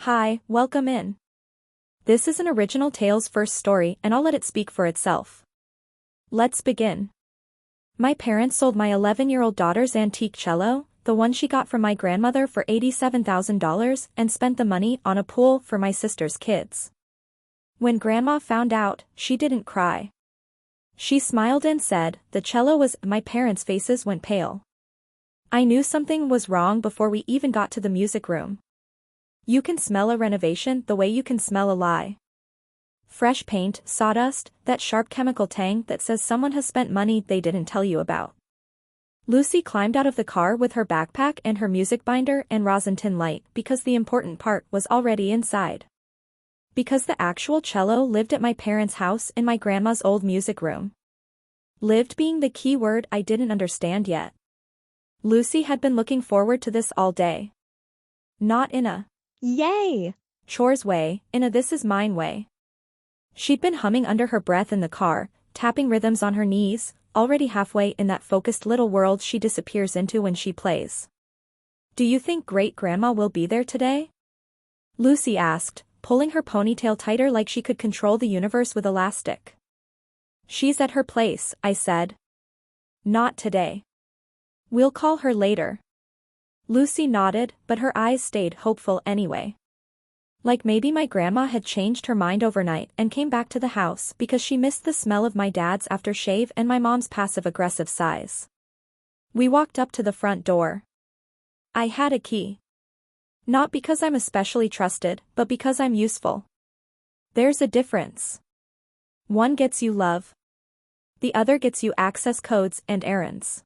Hi, welcome in. This is an original Tales first story and I'll let it speak for itself. Let's begin. My parents sold my 11-year-old daughter's antique cello, the one she got from my grandmother for $87,000 and spent the money on a pool for my sister's kids. When Grandma found out, she didn't cry. She smiled and said, "The cello was..." My parents' faces went pale. I knew something was wrong before we even got to the music room. You can smell a renovation the way you can smell a lie. Fresh paint, sawdust, that sharp chemical tang that says someone has spent money they didn't tell you about. Lucy climbed out of the car with her backpack and her music binder and rosin tin light because the important part was already inside. Because the actual cello lived at my parents' house in my grandma's old music room. Lived being the key word I didn't understand yet. Lucy had been looking forward to this all day. Not in a "yay" chores way, in a "this is mine" way. She'd been humming under her breath in the car, tapping rhythms on her knees, already halfway in that focused little world she disappears into when she plays. "Do you think Great-Grandma will be there today?" Lucy asked, pulling her ponytail tighter like she could control the universe with elastic. "She's at her place," I said. "Not today. We'll call her later." Lucy nodded, but her eyes stayed hopeful anyway. Like maybe my grandma had changed her mind overnight and came back to the house because she missed the smell of my dad's aftershave and my mom's passive-aggressive sighs. We walked up to the front door. I had a key. Not because I'm especially trusted, but because I'm useful. There's a difference. One gets you love. The other gets you access codes and errands.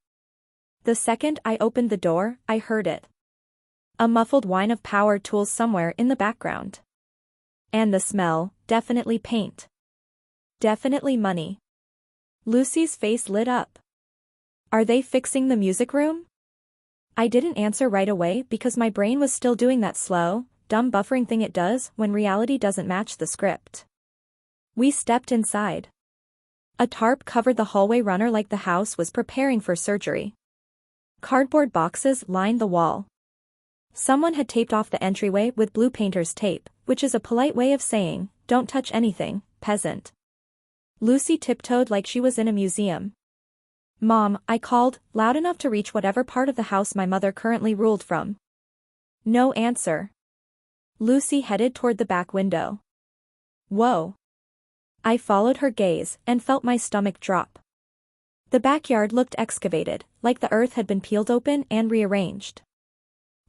The second I opened the door, I heard it. A muffled whine of power tools somewhere in the background. And the smell, definitely paint. Definitely money. Lucy's face lit up. "Are they fixing the music room?" I didn't answer right away because my brain was still doing that slow, dumb buffering thing it does when reality doesn't match the script. We stepped inside. A tarp covered the hallway runner like the house was preparing for surgery. Cardboard boxes lined the wall. Someone had taped off the entryway with blue painter's tape, which is a polite way of saying, "Don't touch anything, peasant." Lucy tiptoed like she was in a museum. "Mom," I called, loud enough to reach whatever part of the house my mother currently ruled from. No answer. Lucy headed toward the back window. Whoa. I followed her gaze and felt my stomach drop. The backyard looked excavated, like the earth had been peeled open and rearranged.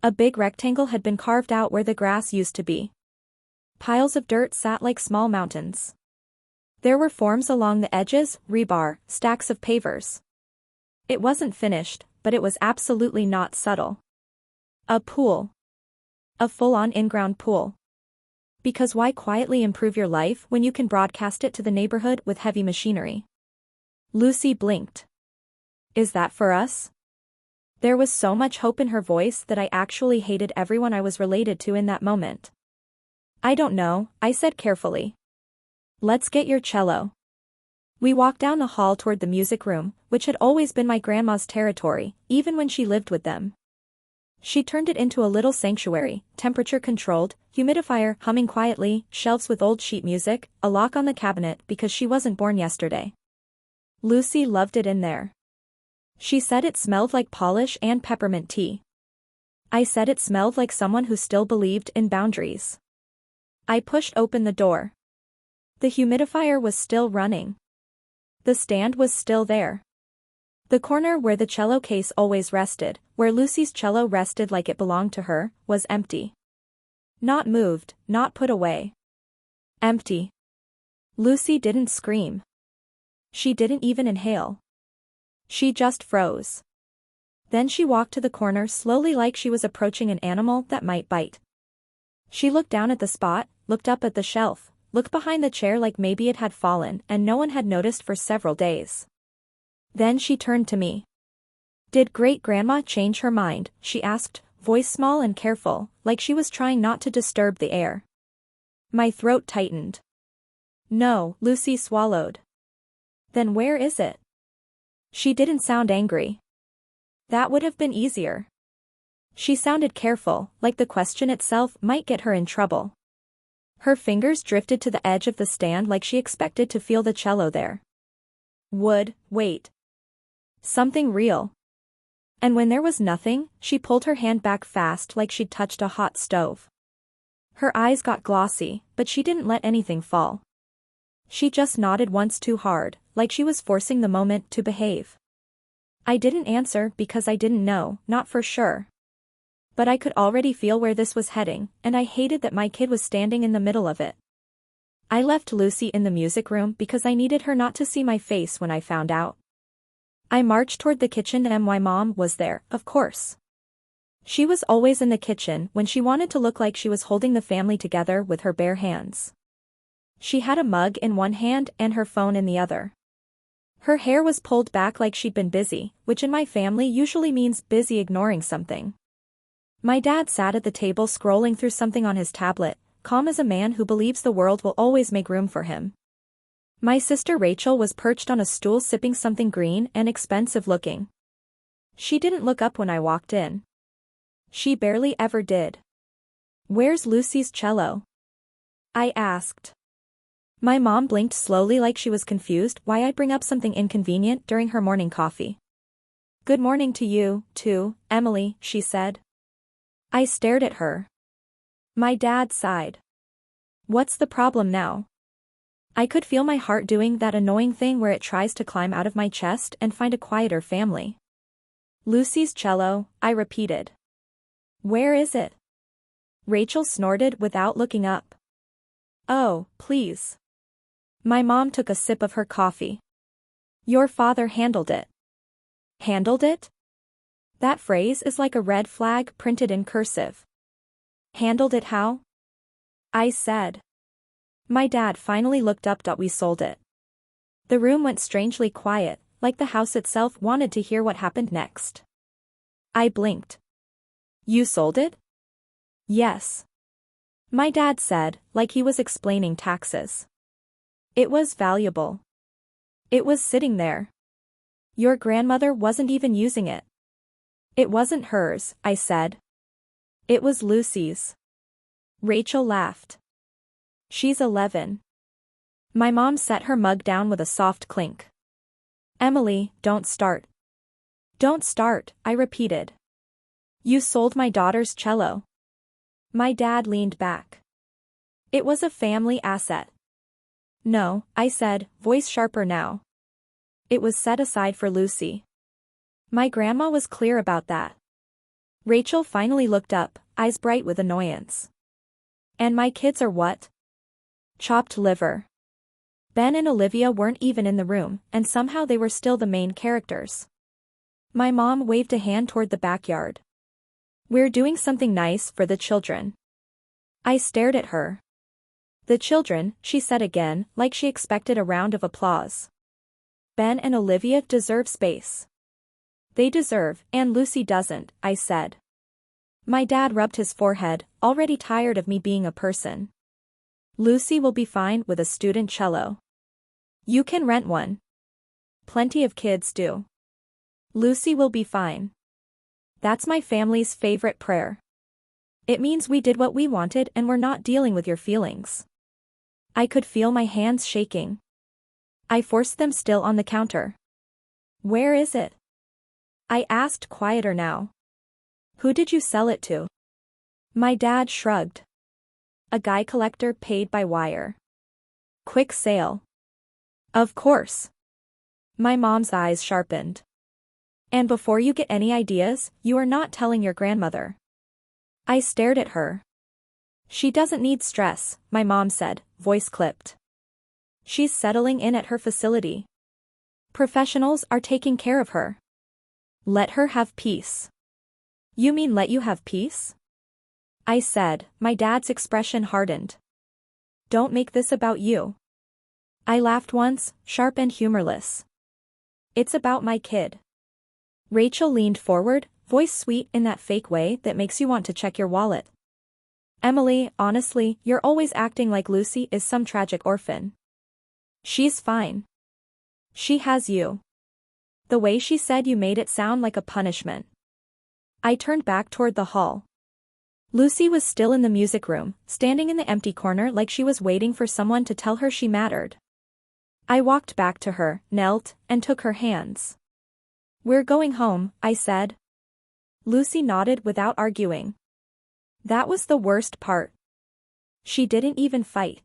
A big rectangle had been carved out where the grass used to be. Piles of dirt sat like small mountains. There were forms along the edges, rebar, stacks of pavers. It wasn't finished, but it was absolutely not subtle. A pool. A full-on in-ground pool. Because why quietly improve your life when you can broadcast it to the neighborhood with heavy machinery? Lucy blinked. "Is that for us?" There was so much hope in her voice that I actually hated everyone I was related to in that moment. "I don't know," I said carefully. "Let's get your cello." We walked down the hall toward the music room, which had always been my grandma's territory, even when she lived with them. She turned it into a little sanctuary, temperature-controlled, humidifier humming quietly, shelves with old sheet music, a lock on the cabinet because she wasn't born yesterday. Lucy loved it in there. She said it smelled like polish and peppermint tea. I said it smelled like someone who still believed in boundaries. I pushed open the door. The humidifier was still running. The stand was still there. The corner where the cello case always rested, where Lucy's cello rested like it belonged to her, was empty. Not moved, not put away. Empty. Lucy didn't scream. She didn't even inhale. She just froze. Then she walked to the corner slowly like she was approaching an animal that might bite. She looked down at the spot, looked up at the shelf, looked behind the chair like maybe it had fallen and no one had noticed for several days. Then she turned to me. "Did Great-Grandma change her mind?" she asked, voice small and careful, like she was trying not to disturb the air. My throat tightened. "No," Lucy swallowed. "Then where is it?" She didn't sound angry. That would have been easier. She sounded careful, like the question itself might get her in trouble. Her fingers drifted to the edge of the stand like she expected to feel the cello there. Wait. Something real. And when there was nothing, she pulled her hand back fast like she'd touched a hot stove. Her eyes got glossy, but she didn't let anything fall. She just nodded once too hard, like she was forcing the moment to behave. I didn't answer because I didn't know, not for sure. But I could already feel where this was heading, and I hated that my kid was standing in the middle of it. I left Lucy in the music room because I needed her not to see my face when I found out. I marched toward the kitchen and my mom was there, of course. She was always in the kitchen when she wanted to look like she was holding the family together with her bare hands. She had a mug in one hand and her phone in the other. Her hair was pulled back like she'd been busy, which in my family usually means busy ignoring something. My dad sat at the table scrolling through something on his tablet, calm as a man who believes the world will always make room for him. My sister Rachel was perched on a stool sipping something green and expensive looking. She didn't look up when I walked in. She barely ever did. "Where's Lucy's cello?" I asked. My mom blinked slowly like she was confused why I'd bring up something inconvenient during her morning coffee. "Good morning to you, too, Emily," she said. I stared at her. My dad sighed. "What's the problem now?" I could feel my heart doing that annoying thing where it tries to climb out of my chest and find a quieter family. "Lucy's cello," I repeated. "Where is it?" Rachel snorted without looking up. "Oh, please." My mom took a sip of her coffee. "Your father handled it." "Handled it?" That phrase is like a red flag printed in cursive. "Handled it how?" I said. My dad finally looked up. "We sold it." The room went strangely quiet, like the house itself wanted to hear what happened next. I blinked. "You sold it?" "Yes." My dad said, like he was explaining taxes. "It was valuable. It was sitting there. Your grandmother wasn't even using it." "It wasn't hers," I said. "It was Lucy's." Rachel laughed. "She's 11. My mom set her mug down with a soft clink. "Emily, don't start." "Don't start," I repeated. "You sold my daughter's cello." My dad leaned back. "It was a family asset." "No," I said, voice sharper now. "It was set aside for Lucy. My grandma was clear about that." Rachel finally looked up, eyes bright with annoyance. "And my kids are what?" "Chopped liver." Ben and Olivia weren't even in the room, and somehow they were still the main characters. My mom waved a hand toward the backyard. "We're doing something nice for the children." I stared at her. "The children," she said again, like she expected a round of applause. "Ben and Olivia deserve space." "They deserve, and Lucy doesn't," I said. My dad rubbed his forehead, already tired of me being a person. "Lucy will be fine with a student cello. You can rent one. Plenty of kids do. Lucy will be fine." That's my family's favorite prayer. It means we did what we wanted and we're not dealing with your feelings. I could feel my hands shaking. I forced them still on the counter. "Where is it?" I asked, quieter now. "Who did you sell it to?" My dad shrugged. "A guy collector paid by wire. Quick sale." "Of course." My mom's eyes sharpened. "And before you get any ideas, you are not telling your grandmother." I stared at her. "She doesn't need stress," my mom said, voice clipped. "She's settling in at her facility. Professionals are taking care of her. Let her have peace." "You mean let you have peace?" I said, my dad's expression hardened. "Don't make this about you." I laughed once, sharp and humorless. "It's about my kid." Rachel leaned forward, voice sweet in that fake way that makes you want to check your wallet. "Emily, honestly, you're always acting like Lucy is some tragic orphan. She's fine. She has you." The way she said you made it sound like a punishment. I turned back toward the hall. Lucy was still in the music room, standing in the empty corner like she was waiting for someone to tell her she mattered. I walked back to her, knelt, and took her hands. "We're going home," I said. Lucy nodded without arguing. That was the worst part. She didn't even fight.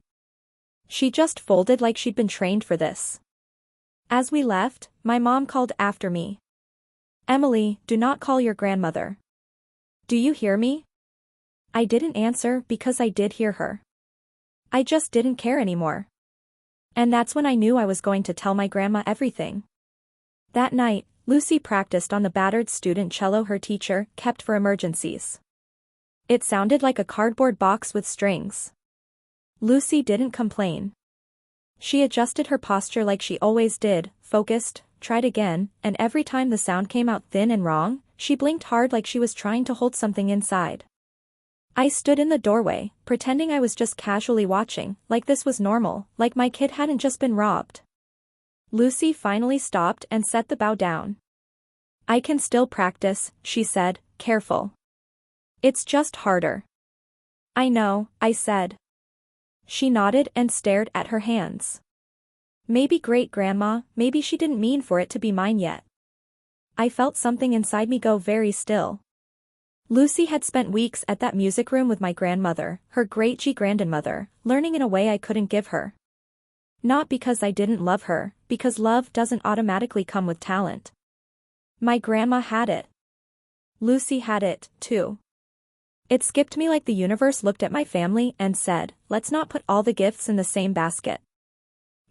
She just folded like she'd been trained for this. As we left, my mom called after me. "Emily, do not call your grandmother. Do you hear me?" I didn't answer because I did hear her. I just didn't care anymore. And that's when I knew I was going to tell my grandma everything. That night, Lucy practiced on the battered student cello her teacher kept for emergencies. It sounded like a cardboard box with strings. Lucy didn't complain. She adjusted her posture like she always did, focused, tried again, and every time the sound came out thin and wrong, she blinked hard like she was trying to hold something inside. I stood in the doorway, pretending I was just casually watching, like this was normal, like my kid hadn't just been robbed. Lucy finally stopped and set the bow down. "I can still practice," she said, careful. "It's just harder." "I know," I said. She nodded and stared at her hands. Maybe great-grandma, maybe she didn't mean for it to be mine yet. I felt something inside me go very still. Lucy had spent weeks at that music room with my grandmother, her great-grandmother, learning in a way I couldn't give her. Not because I didn't love her, because love doesn't automatically come with talent. My grandma had it. Lucy had it, too. It skipped me like the universe looked at my family and said, "Let's not put all the gifts in the same basket."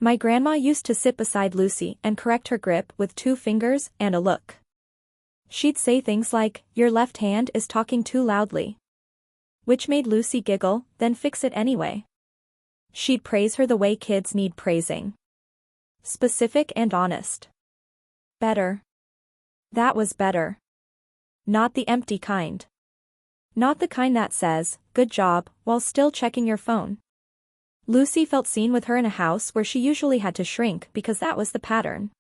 My grandma used to sit beside Lucy and correct her grip with 2 fingers and a look. She'd say things like, "Your left hand is talking too loudly." Which made Lucy giggle, then fix it anyway. She'd praise her the way kids need praising. Specific and honest. Better. That was better. Not the empty kind. Not the kind that says, "Good job," while still checking your phone. Lucy felt seen with her in a house where she usually had to shrink because that was the pattern.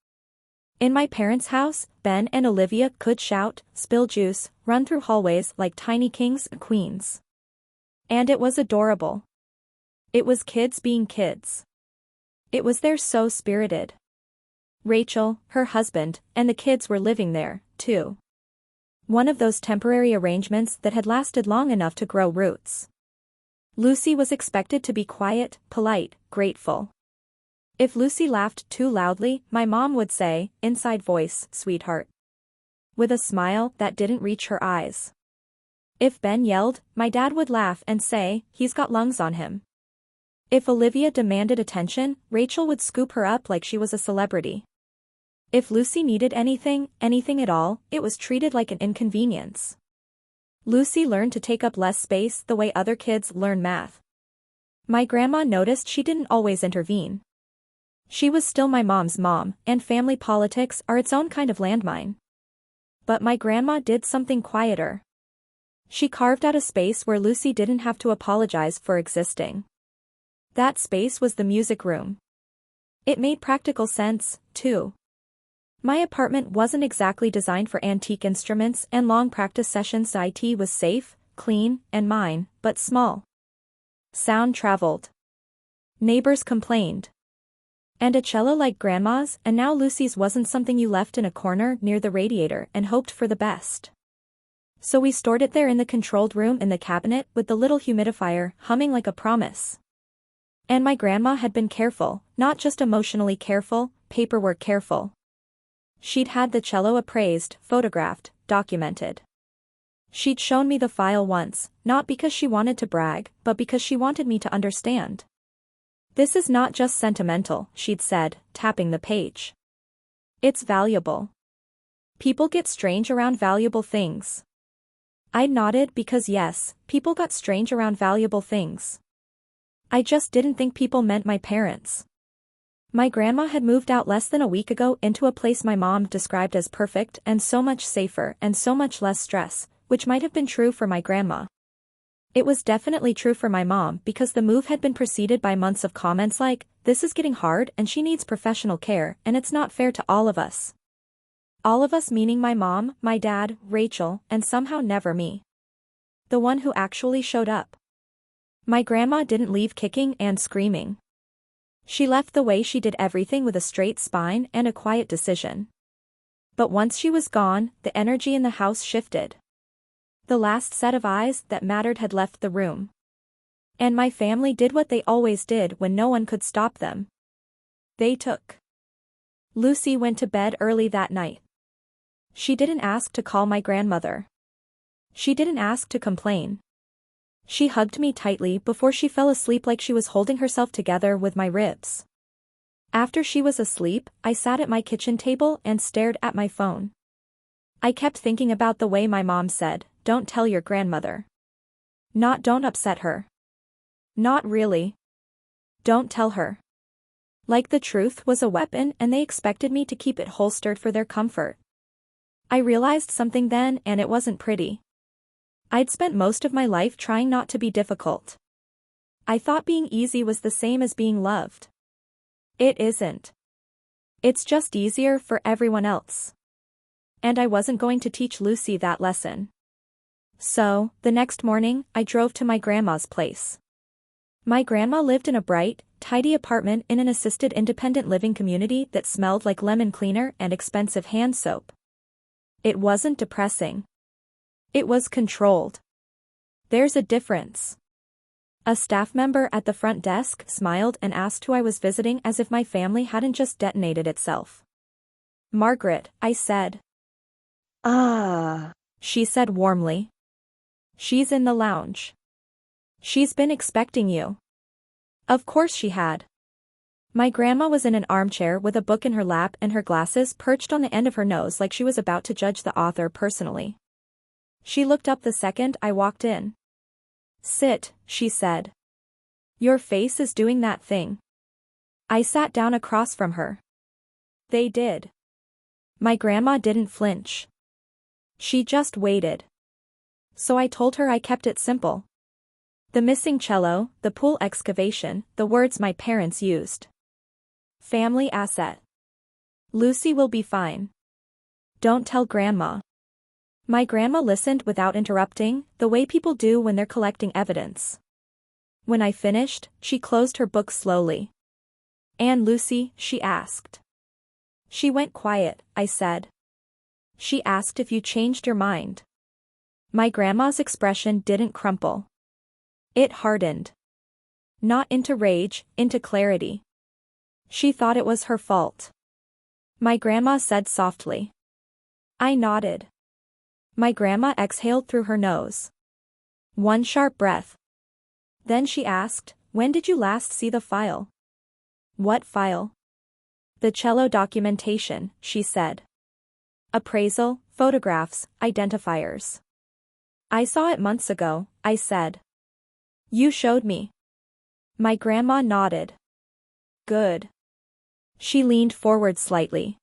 In my parents' house, Ben and Olivia could shout, spill juice, run through hallways like tiny kings and queens. And it was adorable. It was kids being kids. It was there so spirited. Rachel, her husband, and the kids were living there, too. One of those temporary arrangements that had lasted long enough to grow roots. Lucy was expected to be quiet, polite, grateful. If Lucy laughed too loudly, my mom would say, inside voice, "Sweetheart." With a smile that didn't reach her eyes. If Ben yelled, my dad would laugh and say, "He's got lungs on him." If Olivia demanded attention, Rachel would scoop her up like she was a celebrity. If Lucy needed anything at all, it was treated like an inconvenience. Lucy learned to take up less space the way other kids learn math. My grandma noticed she didn't always intervene. She was still my mom's mom, and family politics are its own kind of landmine. But my grandma did something quieter. She carved out a space where Lucy didn't have to apologize for existing. That space was the music room. It made practical sense, too. My apartment wasn't exactly designed for antique instruments and long practice sessions. It was safe, clean, and mine, but small. Sound traveled. Neighbors complained. And a cello like grandma's, and now Lucy's, wasn't something you left in a corner near the radiator and hoped for the best. So we stored it there in the controlled room in the cabinet with the little humidifier humming like a promise. And my grandma had been careful, not just emotionally careful, paperwork careful. She'd had the cello appraised, photographed, documented. She'd shown me the file once, not because she wanted to brag, but because she wanted me to understand. "This is not just sentimental," she'd said, tapping the page. "It's valuable. People get strange around valuable things." I nodded because yes, people got strange around valuable things. I just didn't think people meant my parents. My grandma had moved out less than a week ago into a place my mom described as perfect and so much safer and so much less stress, which might have been true for my grandma. It was definitely true for my mom because the move had been preceded by months of comments like, "This is getting hard and she needs professional care and it's not fair to all of us." All of us meaning my mom, my dad, Rachel, and somehow never me. The one who actually showed up. My grandma didn't leave kicking and screaming. She left the way she did everything with a straight spine and a quiet decision. But once she was gone, the energy in the house shifted. The last set of eyes that mattered had left the room. And my family did what they always did when no one could stop them. They took. Lucy went to bed early that night. She didn't ask to call my grandmother. She didn't ask to complain. She hugged me tightly before she fell asleep like she was holding herself together with my ribs. After she was asleep, I sat at my kitchen table and stared at my phone. I kept thinking about the way my mom said, "Don't tell your grandmother." Not "don't upset her." Not really. Don't tell her. Like the truth was a weapon and they expected me to keep it holstered for their comfort. I realized something then and it wasn't pretty. I'd spent most of my life trying not to be difficult. I thought being easy was the same as being loved. It isn't. It's just easier for everyone else. And I wasn't going to teach Lucy that lesson. So, the next morning, I drove to my grandma's place. My grandma lived in a bright, tidy apartment in an assisted independent living community that smelled like lemon cleaner and expensive hand soap. It wasn't depressing. It was controlled. There's a difference. A staff member at the front desk smiled and asked who I was visiting as if my family hadn't just detonated itself. "Margaret," I said. "Ah," she said warmly. "She's in the lounge. She's been expecting you." Of course she had. My grandma was in an armchair with a book in her lap and her glasses perched on the end of her nose like she was about to judge the author personally. She looked up the second I walked in. "Sit," she said. "Your face is doing that thing." I sat down across from her. They did. My grandma didn't flinch. She just waited. So I told her I kept it simple. The missing cello, the pool excavation, the words my parents used. Family asset. Lucy will be fine. Don't tell Grandma. My grandma listened without interrupting, the way people do when they're collecting evidence. When I finished, she closed her book slowly. "And Lucy?" she asked. "She went quiet," I said. "She asked if you changed your mind." My grandma's expression didn't crumple. It hardened. Not into rage, into clarity. She thought it was her fault. My grandma said softly. I nodded. My grandma exhaled through her nose. One sharp breath. Then she asked, "When did you last see the file?" "What file?" "The cello documentation," she said. "Appraisal, photographs, identifiers." "I saw it months ago," I said. "You showed me." My grandma nodded. "Good." She leaned forward slightly.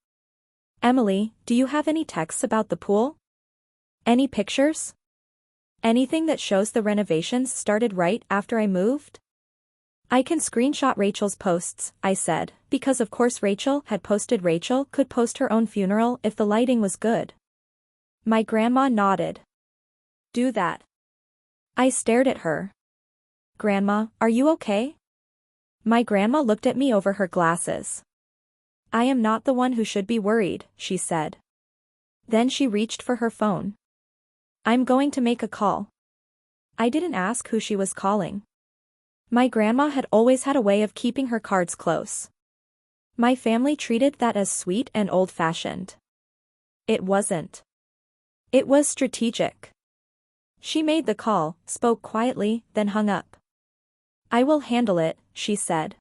"Emily, do you have any texts about the pool? Any pictures? Anything that shows the renovations started right after I moved?" "I can screenshot Rachel's posts," I said, because of course Rachel had posted. Rachel could post her own funeral if the lighting was good. My grandma nodded. "Do that." I stared at her. "Grandma, are you okay?" My grandma looked at me over her glasses. "I am not the one who should be worried," she said. Then she reached for her phone. "I'm going to make a call." I didn't ask who she was calling. My grandma had always had a way of keeping her cards close. My family treated that as sweet and old-fashioned. It wasn't. It was strategic. She made the call, spoke quietly, then hung up. "I will handle it," she said.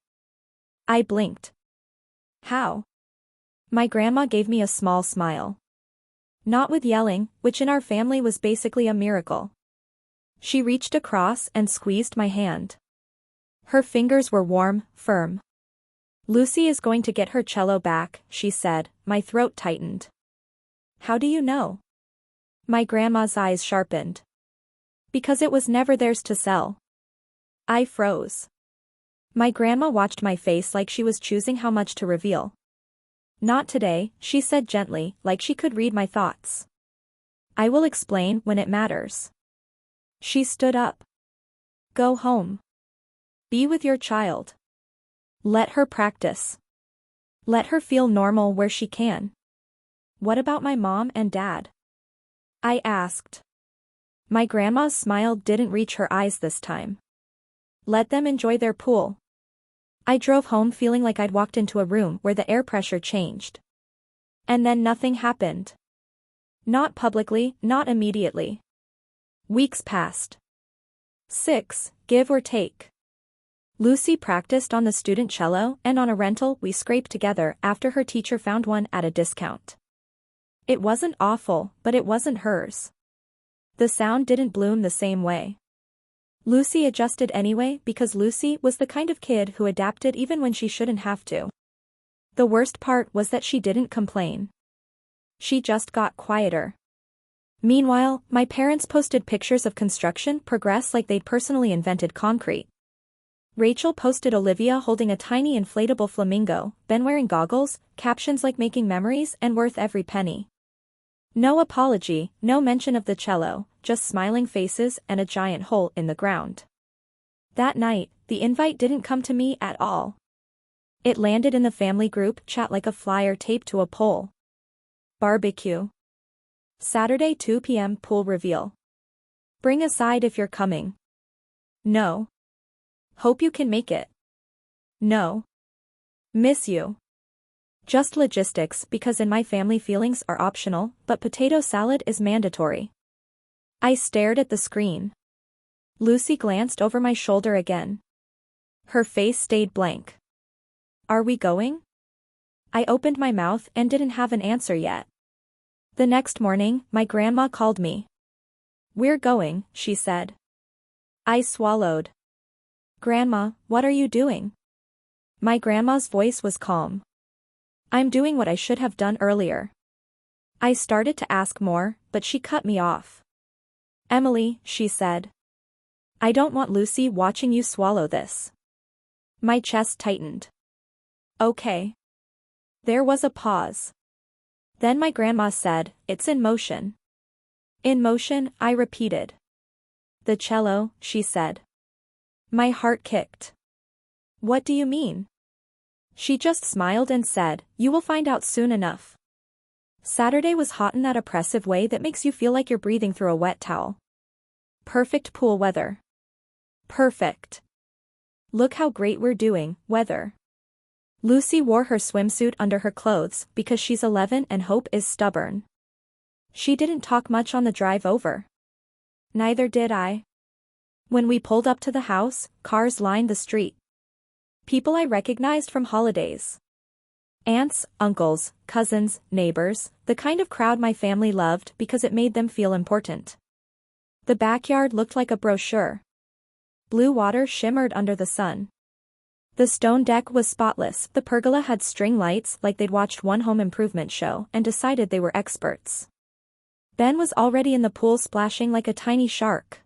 I blinked. "How?" My grandma gave me a small smile. "Not with yelling, which in our family was basically a miracle." She reached across and squeezed my hand. Her fingers were warm, firm. "Lucy is going to get her cello back," she said. My throat tightened. "How do you know?" My grandma's eyes sharpened. "Because it was never theirs to sell." I froze. My grandma watched my face like she was choosing how much to reveal. Not today, she said gently, like she could read my thoughts. I will explain when it matters. She stood up. Go home. Be with your child. Let her practice. Let her feel normal where she can. What about my mom and dad? I asked. My grandma's smile didn't reach her eyes this time. Let them enjoy their pool. I drove home feeling like I'd walked into a room where the air pressure changed. And then nothing happened. Not publicly, not immediately. Weeks passed. 6, give or take. Lucy practiced on the student cello and on a rental we scraped together after her teacher found one at a discount. It wasn't awful, but it wasn't hers. The sound didn't bloom the same way. Lucy adjusted anyway because Lucy was the kind of kid who adapted even when she shouldn't have to. The worst part was that she didn't complain. She just got quieter. Meanwhile, my parents posted pictures of construction progress like they'd personally invented concrete. Rachel posted Olivia holding a tiny inflatable flamingo, Ben wearing goggles, captions like making memories and worth every penny. No apology, no mention of the cello, just smiling faces and a giant hole in the ground. That night, the invite didn't come to me at all. It landed in the family group chat like a flyer taped to a pole. Barbecue. Saturday 2 p.m. pool reveal. Bring a side if you're coming. No. Hope you can make it. No. Miss you. Just logistics because in my family feelings are optional, but potato salad is mandatory. I stared at the screen. Lucy glanced over my shoulder again. Her face stayed blank. Are we going? I opened my mouth and didn't have an answer yet. The next morning, my grandma called me. We're going, she said. I swallowed. Grandma, what are you doing? My grandma's voice was calm. I'm doing what I should have done earlier. I started to ask more, but she cut me off. Emily, she said. I don't want Lucy watching you swallow this. My chest tightened. Okay. There was a pause. Then my grandma said, it's in motion. In motion, I repeated. The cello, she said. My heart kicked. What do you mean? She just smiled and said, you will find out soon enough. Saturday was hot in that oppressive way that makes you feel like you're breathing through a wet towel. Perfect pool weather. Perfect. Look how great we're doing, weather. Lucy wore her swimsuit under her clothes because she's 11 and Hope is stubborn. She didn't talk much on the drive over. Neither did I. When we pulled up to the house, cars lined the street. People I recognized from holidays. Aunts, uncles, cousins, neighbors, the kind of crowd my family loved because it made them feel important. The backyard looked like a brochure. Blue water shimmered under the sun. The stone deck was spotless, the pergola had string lights like they'd watched one home improvement show and decided they were experts. Ben was already in the pool splashing like a tiny shark.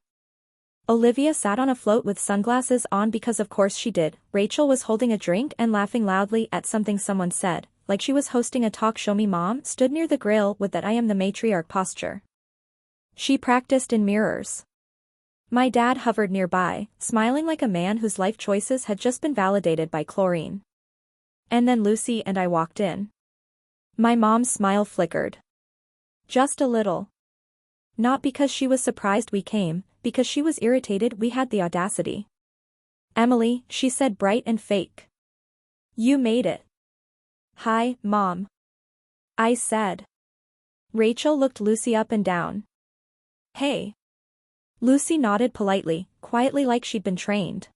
Olivia sat on a float with sunglasses on because of course she did. Rachel was holding a drink and laughing loudly at something someone said, like she was hosting a talk show. Me mom stood near the grill with that I am the matriarch posture. She practiced in mirrors. My dad hovered nearby, smiling like a man whose life choices had just been validated by chlorine. And then Lucy and I walked in. My mom's smile flickered. Just a little. Not because she was surprised we came, because she was irritated we had the audacity. Emily, she said bright and fake. You made it. Hi, Mom. I said. Rachel looked Lucy up and down. Hey. Lucy nodded politely, quietly like she'd been trained.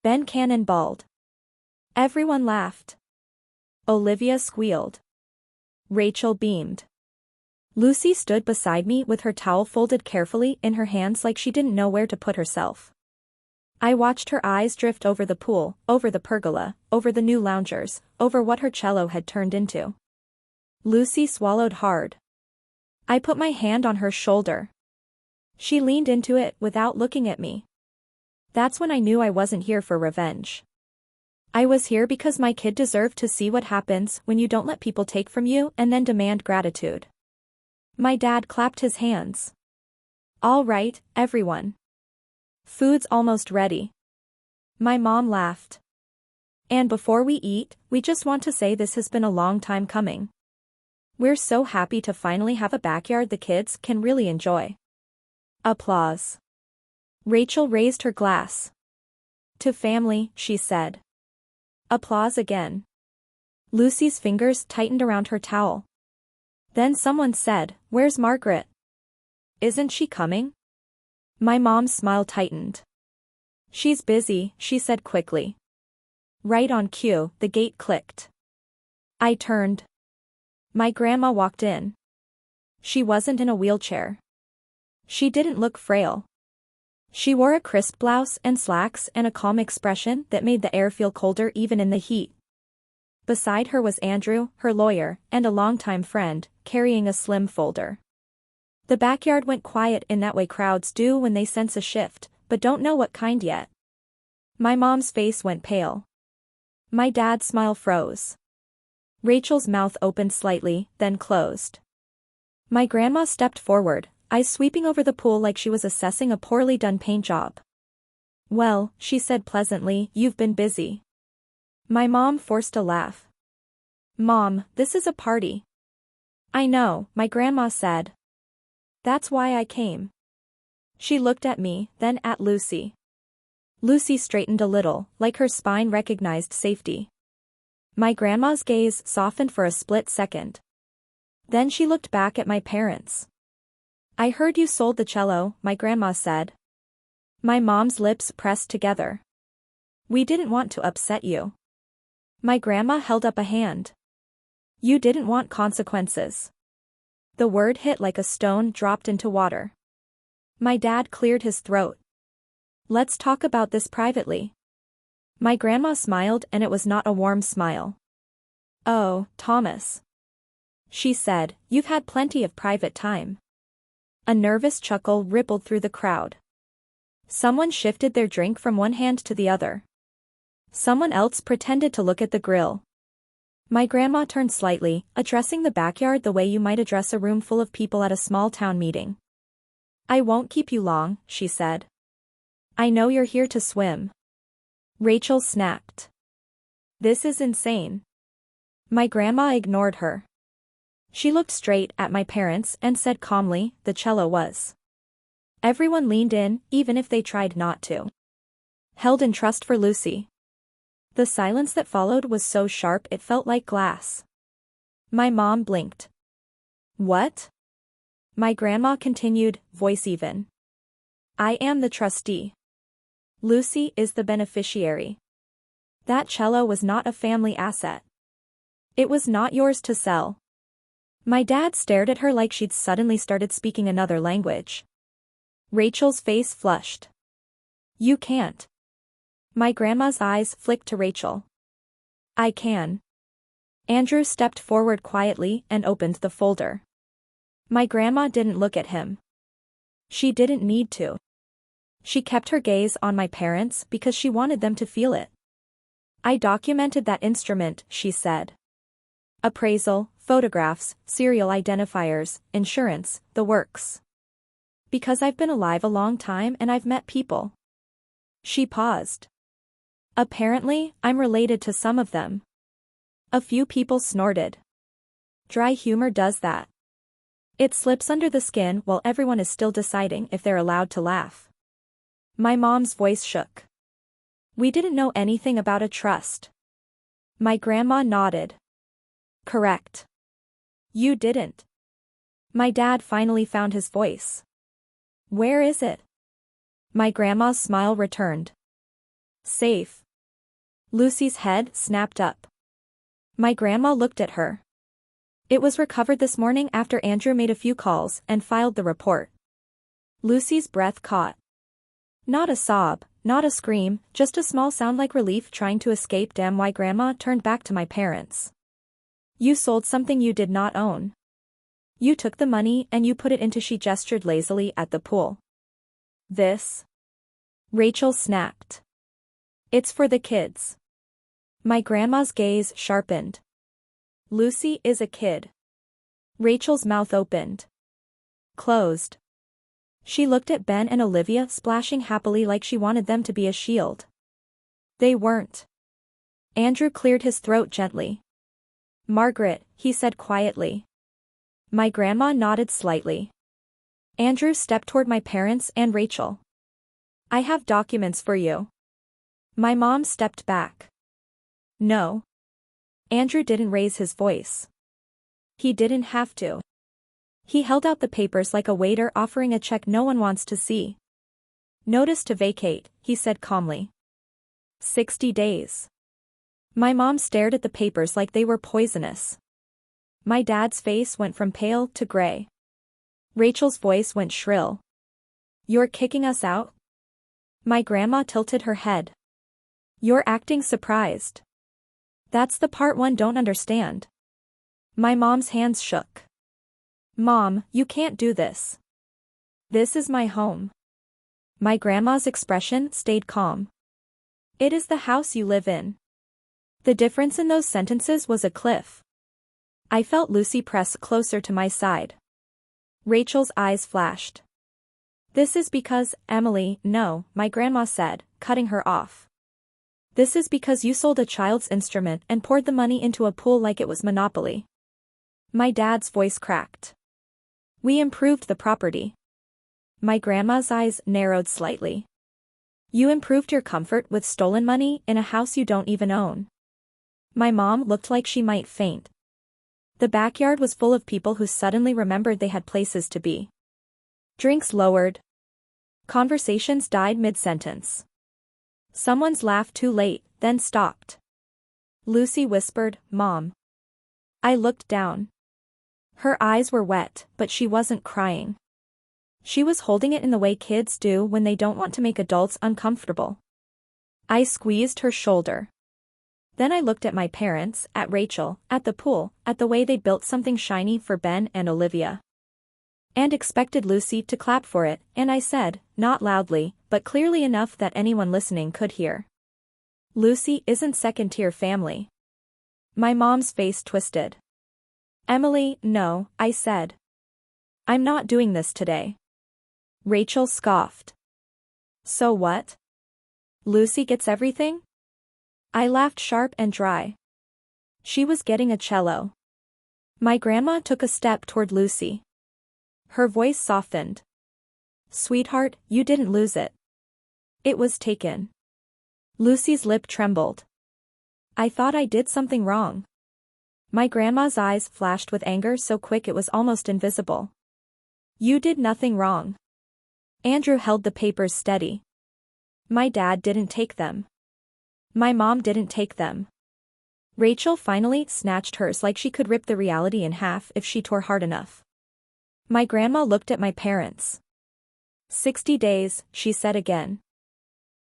Ben cannonballed. Everyone laughed. Olivia squealed. Rachel beamed. Lucy stood beside me with her towel folded carefully in her hands like she didn't know where to put herself. I watched her eyes drift over the pool, over the pergola, over the new loungers, over what her cello had turned into. Lucy swallowed hard. I put my hand on her shoulder. She leaned into it without looking at me. That's when I knew I wasn't here for revenge. I was here because my kid deserved to see what happens when you don't let people take from you and then demand gratitude. My dad clapped his hands. All right, everyone. Food's almost ready. My mom laughed. And before we eat, we just want to say this has been a long time coming. We're so happy to finally have a backyard the kids can really enjoy. Applause. Rachel raised her glass. To family, she said. Applause again. Lucy's fingers tightened around her towel. Then someone said, "Where's Margaret? Isn't she coming?" My mom's smile tightened. She's busy, she said quickly. Right on cue, the gate clicked. I turned. My grandma walked in. She wasn't in a wheelchair. She didn't look frail. She wore a crisp blouse and slacks and a calm expression that made the air feel colder even in the heat. Beside her was Andrew, her lawyer, and a longtime friend, carrying a slim folder. The backyard went quiet in that way crowds do when they sense a shift, but don't know what kind yet. My mom's face went pale. My dad's smile froze. Rachel's mouth opened slightly, then closed. My grandma stepped forward, eyes sweeping over the pool like she was assessing a poorly done paint job. Well, she said pleasantly, you've been busy. My mom forced a laugh. Mom, this is a party. I know, my grandma said. That's why I came. She looked at me, then at Lucy. Lucy straightened a little, like her spine recognized safety. My grandma's gaze softened for a split second. Then she looked back at my parents. I heard you sold the cello, my grandma said. My mom's lips pressed together. We didn't want to upset you. My grandma held up a hand. You didn't want consequences. The word hit like a stone dropped into water. My dad cleared his throat. Let's talk about this privately. My grandma smiled and it was not a warm smile. Oh, Thomas. She said, you've had plenty of private time. A nervous chuckle rippled through the crowd. Someone shifted their drink from one hand to the other. Someone else pretended to look at the grill. My grandma turned slightly, addressing the backyard the way you might address a room full of people at a small town meeting. I won't keep you long, she said. I know you're here to swim. Rachel snapped. This is insane. My grandma ignored her. She looked straight at my parents and said calmly, the cello was. Everyone leaned in, even if they tried not to. Held in trust for Lucy. The silence that followed was so sharp it felt like glass. My mom blinked. What? My grandma continued, voice even. I am the trustee. Lucy is the beneficiary. That cello was not a family asset. It was not yours to sell. My dad stared at her like she'd suddenly started speaking another language. Rachel's face flushed. You can't. My grandma's eyes flicked to Rachel. I can. Andrew stepped forward quietly and opened the folder. My grandma didn't look at him. She didn't need to. She kept her gaze on my parents because she wanted them to feel it. I documented that instrument, she said. Appraisal, photographs, serial identifiers, insurance, the works. Because I've been alive a long time and I've met people. She paused. Apparently, I'm related to some of them. A few people snorted. Dry humor does that. It slips under the skin while everyone is still deciding if they're allowed to laugh. My mom's voice shook. We didn't know anything about a trust. My grandma nodded. Correct. You didn't. My dad finally found his voice. Where is it? My grandma's smile returned. Safe. Lucy's head snapped up. My grandma looked at her. It was recovered this morning after Andrew made a few calls and filed the report. Lucy's breath caught. Not a sob, not a scream, just a small sound like relief trying to escape. Damn, why grandma turned back to my parents. You sold something you did not own. You took the money and you put it into. She gestured lazily at the pool. This? Rachel snapped. It's for the kids. My grandma's gaze sharpened. Lucy is a kid. Rachel's mouth opened. Closed. She looked at Ben and Olivia splashing happily like she wanted them to be a shield. They weren't. Andrew cleared his throat gently. Margaret, he said quietly. My grandma nodded slightly. Andrew stepped toward my parents and Rachel. I have documents for you. My mom stepped back. No. Andrew didn't raise his voice. He didn't have to. He held out the papers like a waiter offering a check no one wants to see. Notice to vacate, he said calmly. 60 days. My mom stared at the papers like they were poisonous. My dad's face went from pale to gray. Rachel's voice went shrill. You're kicking us out? My grandma tilted her head. You're acting surprised. That's the part one don't understand. My mom's hands shook. Mom, you can't do this. This is my home. My grandma's expression stayed calm. It is the house you live in. The difference in those sentences was a cliff. I felt Lucy press closer to my side. Rachel's eyes flashed. This is because, Emily, no, my grandma said, cutting her off. This is because you sold a child's instrument and poured the money into a pool like it was Monopoly. My dad's voice cracked. We improved the property. My grandma's eyes narrowed slightly. You improved your comfort with stolen money in a house you don't even own. My mom looked like she might faint. The backyard was full of people who suddenly remembered they had places to be. Drinks lowered. Conversations died mid-sentence. Someone's laughed too late, then stopped. Lucy whispered, Mom. I looked down. Her eyes were wet, but she wasn't crying. She was holding it in the way kids do when they don't want to make adults uncomfortable. I squeezed her shoulder. Then I looked at my parents, at Rachel, at the pool, at the way they built something shiny for Ben and Olivia. And expected Lucy to clap for it, and I said, not loudly, but clearly enough that anyone listening could hear. Lucy isn't second-tier family. My mom's face twisted. Emily, no, I said. I'm not doing this today. Rachel scoffed. So what? Lucy gets everything? I laughed sharp and dry. She was getting a cello. My grandma took a step toward Lucy. Her voice softened. Sweetheart, you didn't lose it. It was taken. Lucy's lip trembled. I thought I did something wrong. My grandma's eyes flashed with anger so quick it was almost invisible. You did nothing wrong. Andrew held the papers steady. My dad didn't take them. My mom didn't take them. Rachel finally snatched hers like she could rip the reality in half if she tore hard enough. My grandma looked at my parents. 60 days, she said again.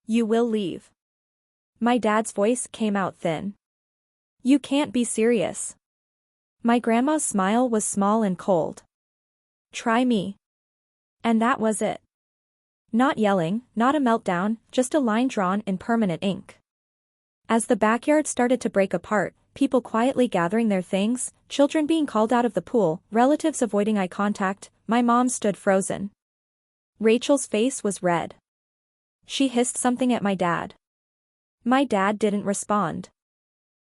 You will leave. My dad's voice came out thin. You can't be serious. My grandma's smile was small and cold. Try me. And that was it. Not yelling, not a meltdown, just a line drawn in permanent ink. As the backyard started to break apart, people quietly gathering their things, children being called out of the pool, relatives avoiding eye contact, my mom stood frozen. Rachel's face was red. She hissed something at my dad. My dad didn't respond.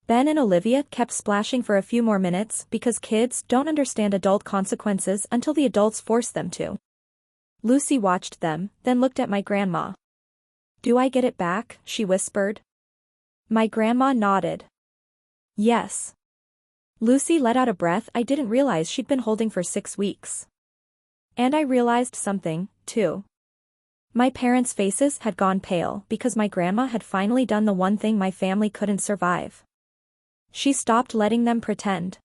Ben and Olivia kept splashing for a few more minutes because kids don't understand adult consequences until the adults force them to. Lucy watched them, then looked at my grandma. Do I get it back? She whispered. My grandma nodded. Yes. Lucy let out a breath I didn't realize she'd been holding for 6 weeks. And I realized something, too. My parents' faces had gone pale because my grandma had finally done the one thing my family couldn't survive. She stopped letting them pretend.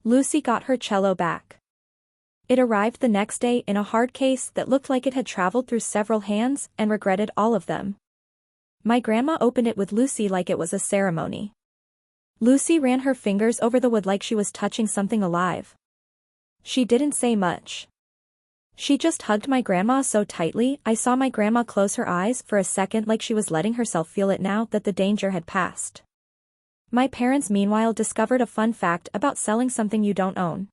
Lucy got her cello back. It arrived the next day in a hard case that looked like it had traveled through several hands and regretted all of them. My grandma opened it with Lucy like it was a ceremony. Lucy ran her fingers over the wood like she was touching something alive. She didn't say much. She just hugged my grandma so tightly I saw my grandma close her eyes for a second like she was letting herself feel it now that the danger had passed. My parents meanwhile discovered a fun fact about selling something you don't own.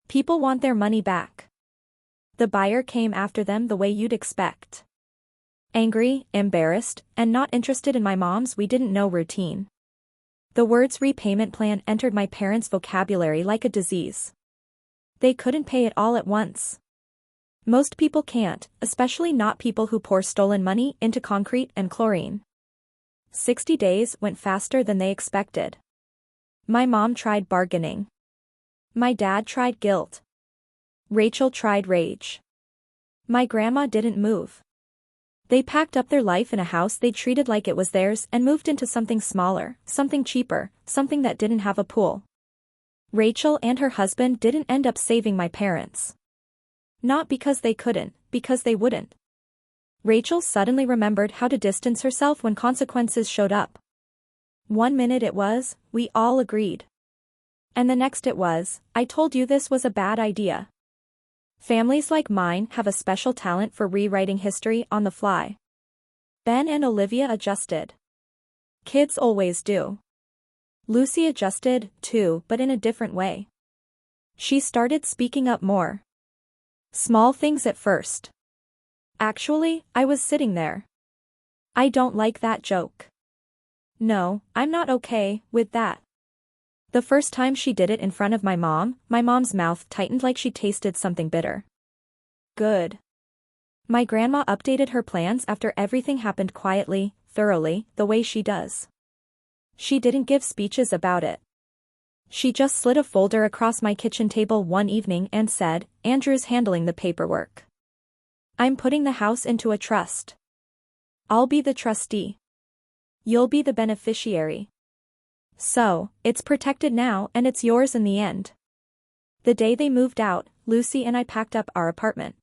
People want their money back. The buyer came after them the way you'd expect. Angry, embarrassed, and not interested in my mom's we didn't know routine. The words repayment plan entered my parents' vocabulary like a disease. They couldn't pay it all at once. Most people can't, especially not people who pour stolen money into concrete and chlorine. 60 days went faster than they expected. My mom tried bargaining. My dad tried guilt. Rachel tried rage. My grandma didn't move. They packed up their life in a house they treated like it was theirs and moved into something smaller, something cheaper, something that didn't have a pool. Rachel and her husband didn't end up saving my parents. Not because they couldn't, because they wouldn't. Rachel suddenly remembered how to distance herself when consequences showed up. One minute it was, we all agreed. And the next it was, I told you this was a bad idea. Families like mine have a special talent for rewriting history on the fly. Ben and Olivia adjusted. Kids always do. Lucy adjusted, too, but in a different way. She started speaking up more. Small things at first. Actually, I was sitting there. I don't like that joke. No, I'm not okay with that. The first time she did it in front of my mom's mouth tightened like she tasted something bitter. Good. My grandma updated her plans after everything happened quietly, thoroughly, the way she does. She didn't give speeches about it. She just slid a folder across my kitchen table one evening and said, Andrew's handling the paperwork. I'm putting the house into a trust. I'll be the trustee. You'll be the beneficiary. So, it's protected now and it's yours in the end. The day they moved out, Lucy and I packed up our apartment.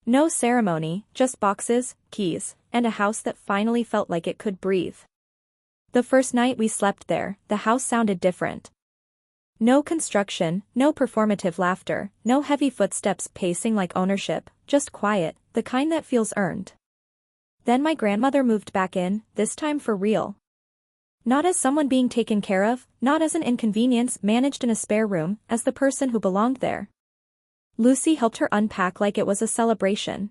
No ceremony, just boxes, keys, and a house that finally felt like it could breathe. The first night we slept there, the house sounded different. No construction, no performative laughter, no heavy footsteps pacing like ownership, just quiet, the kind that feels earned. Then my grandmother moved back in, this time for real. Not as someone being taken care of, not as an inconvenience managed in a spare room, as the person who belonged there. Lucy helped her unpack like it was a celebration.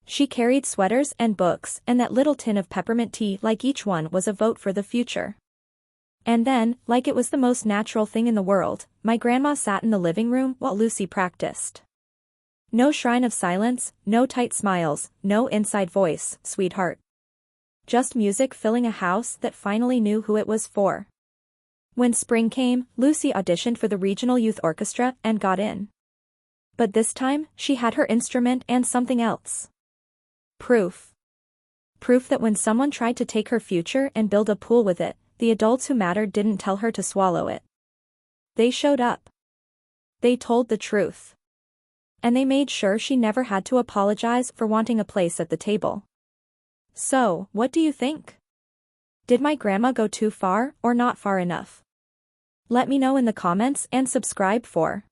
She carried sweaters and books and that little tin of peppermint tea like each one was a vote for the future. And then, like it was the most natural thing in the world, my grandma sat in the living room while Lucy practiced. No shrine of silence, no tight smiles, no inside voice, sweetheart. Just music filling a house that finally knew who it was for. When spring came, Lucy auditioned for the regional youth orchestra and got in. But this time, she had her instrument and something else. Proof. Proof that when someone tried to take her future and build a pool with it, the adults who mattered didn't tell her to swallow it. They showed up. They told the truth. And they made sure she never had to apologize for wanting a place at the table. So, what do you think? Did my grandma go too far or not far enough? Let me know in the comments and subscribe for